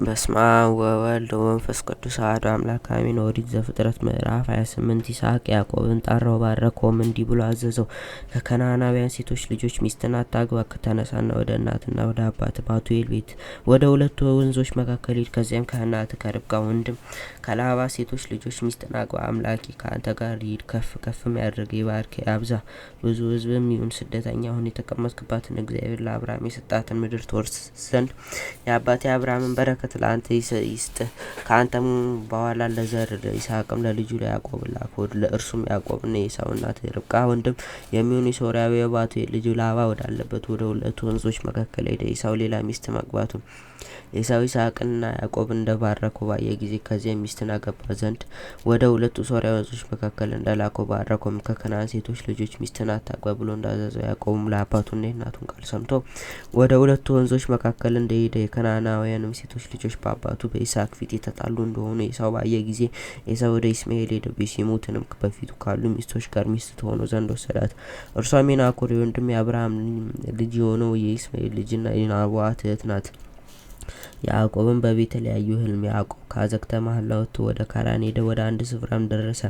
በስመ አብ ወወልድ ወመንፈስ ቅዱስ አሐዱ አምላክ አሜን። ኦሪት ዘፍጥረት ምዕራፍ 28 ይስሐቅ ያዕቆብን ጠራው፣ ባረከውም፣ እንዲህ ብሎ አዘዘው። ከከነዓናውያን ሴቶች ልጆች ሚስትን አታግባ። ተነሳና ወደ እናትና ወደ አባት ባቱኤል ቤት ወደ ሁለቱ ወንዞች መካከል ሂድ። ከዚያም ከእናት ከርብቃ ወንድም ከላባ ሴቶች ልጆች ሚስትን አግባ። አምላኬ ከአንተ ጋር ይሂድ፣ ከፍ ከፍም ያድርግ፣ ይባርክ፣ ያብዛ፣ ብዙ ሕዝብም ይሁን። ስደተኛ ሁን። የተቀመጥክባትን እግዚአብሔር ለአብርሃም የሰጣትን ምድር ትወርስ ዘንድ የአባቴ አብርሃምን በረከት ለአንተ ይስጥህ፣ ከአንተም በኋላ ለዘር ይስሐቅም ለልጁ ለያዕቆብ ላክ። ለእርሱም ያዕቆብና የዔሳው እናት ርብቃ ወንድም የሚሆን የሶርያዊ የባቱኤል ልጅ ላባ ወዳለበት ወደ ሁለቱ ወንዞች መካከል ሄደ። ኤሳው ሌላ ሚስት ማግባቱ ኤሳው ይስሐቅንና ያዕቆብን እንደባረከው ባየ ጊዜ ከዚያ ሚስትን አገባ ዘንድ ወደ ሁለቱ ሶርያ ወንዞች መካከል እንደላከው ባረከውም። ከከነዓን ሴቶች ልጆች ሚስትን አታግባ ብሎ እንዳዘዘው ያዕቆብም ለአባቱና የእናቱን ቃል ሰምቶ ወደ ሁለቱ ወንዞች መካከል እንደሄደ የከነዓናውያንም ሴቶች ልጆች በአባቱ በይስሐቅ ፊት የተጣሉ እንደሆኑ ኤሳው ባየ ጊዜ ኤሳው ወደ ኢስማኤል ሄደ። ቤሴሞትንም በፊቱ ካሉ ሚስቶች ጋር ሚስት ትሆነው ዘንድ ወሰዳት። እርሷም የናኮር ወንድም የአብርሃም ልጅ የሆነው የኢስማኤል ልጅና የናባዋት እህት ናት። ያዕቆብም በቤቴል ያየው ሕልም። ያዕቆብ ከአዘቅተ መሐላ ወጥቶ ወደ ካራን ሄደ። ወደ አንድ ስፍራም ደረሰ።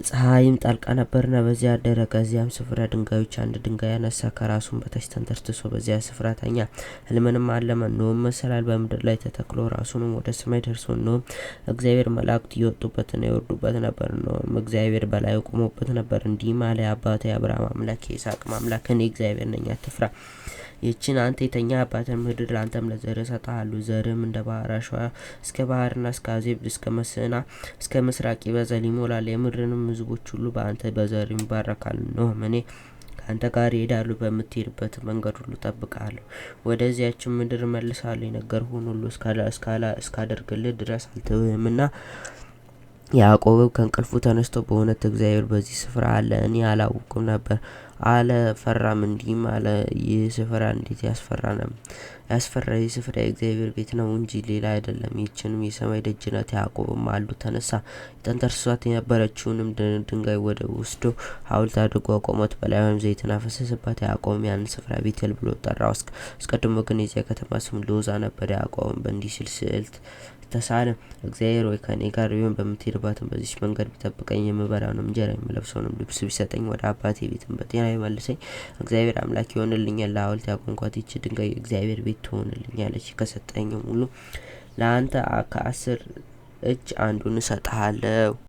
ፀሐይም ጠልቃ ነበርና በዚያ አደረ። ከዚያም ስፍራ ድንጋዮች አንድ ድንጋይ አነሳ፣ ከራሱም በታች ተንተርትሶ በዚያ ስፍራ ተኛ። ሕልምንም አለመ። እነሆም መሰላል በምድር ላይ ተተክሎ ራሱንም ወደ ሰማይ ደርሶ፣ እነሆም እግዚአብሔር መላእክት ይወጡበትና ይወርዱበት ነበር። እነሆም እግዚአብሔር በላዩ ቆሞበት ነበር። እንዲህም አለ፣ የአባቴ የአብርሃም አምላክ የይስሐቅም አምላክ እኔ እግዚአብሔር ነኝ፣ አትፍራ። ይህችን አንተ የተኛህባትን ምድር ለአንተም ለዘርህ እሰጥሃለሁ። ዘርህም እንደ ባህር አሸዋ እስከ ባህርና እስከ አዜብ እስከ መስዕና እስከ ምስራቅ ይበዛል ይሞላል። የምድርንም ሕዝቦች ሁሉ በአንተ በዘር ይባረካሉ። እነሆም እኔ ከአንተ ጋር እሄዳለሁ፣ በምትሄድበት መንገድ ሁሉ እጠብቅሃለሁ፣ ወደዚያችም ምድር እመልስሃለሁ። የነገርሁህን ሁሉ እስካደርግልህ ድረስ አልተውህምና። ያዕቆብም ከእንቅልፉ ተነስቶ በእውነት እግዚአብሔር በዚህ ስፍራ አለ፣ እኔ አላወቅኩም ነበር አለ፣ ፈራም። እንዲህም አለ፣ ይህ ስፍራ እንዴት ያስፈራ! ይህ ስፍራ የእግዚአብሔር ቤት ነው እንጂ ሌላ አይደለም። ይህችንም የሰማይ ደጅ ናት። ያዕቆብም ማልዶ ተነሳ፣ ተንተርሷት የነበረችውንም ድንጋይ ወስዶ ሐውልት አድርጎ አቆማት፣ በላዩም ዘይትን አፈሰሰባት። ያዕቆብም ያንን ስፍራ ቤቴል ብሎ ጠራው። አስቀድሞ ግን የዚያ ከተማ ስም ሎዛ ነበር። ያዕቆብም በእንዲህ ሲል ስዕል ተሳለ። እግዚአብሔር ወይ ከእኔ ጋር ቢሆን በምትሄድባትም በዚች መንገድ ቢጠብቀኝ፣ የምበላውንም እንጀራ የምለብሰውንም ልብስ ቢሰጠኝ፣ ወደ አባቴ ቤትም በጤና ይመልሰኝ፣ እግዚአብሔር አምላክ ይሆንልኛል። ለሐውልት ያቆምኳት ይህች ድንጋይ እግዚአብሔር ቤት ትሆንልኛለች። ከሰጠኝም ሁሉ ለአንተ ከ10 እጅ አንዱን እሰጥሃለሁ።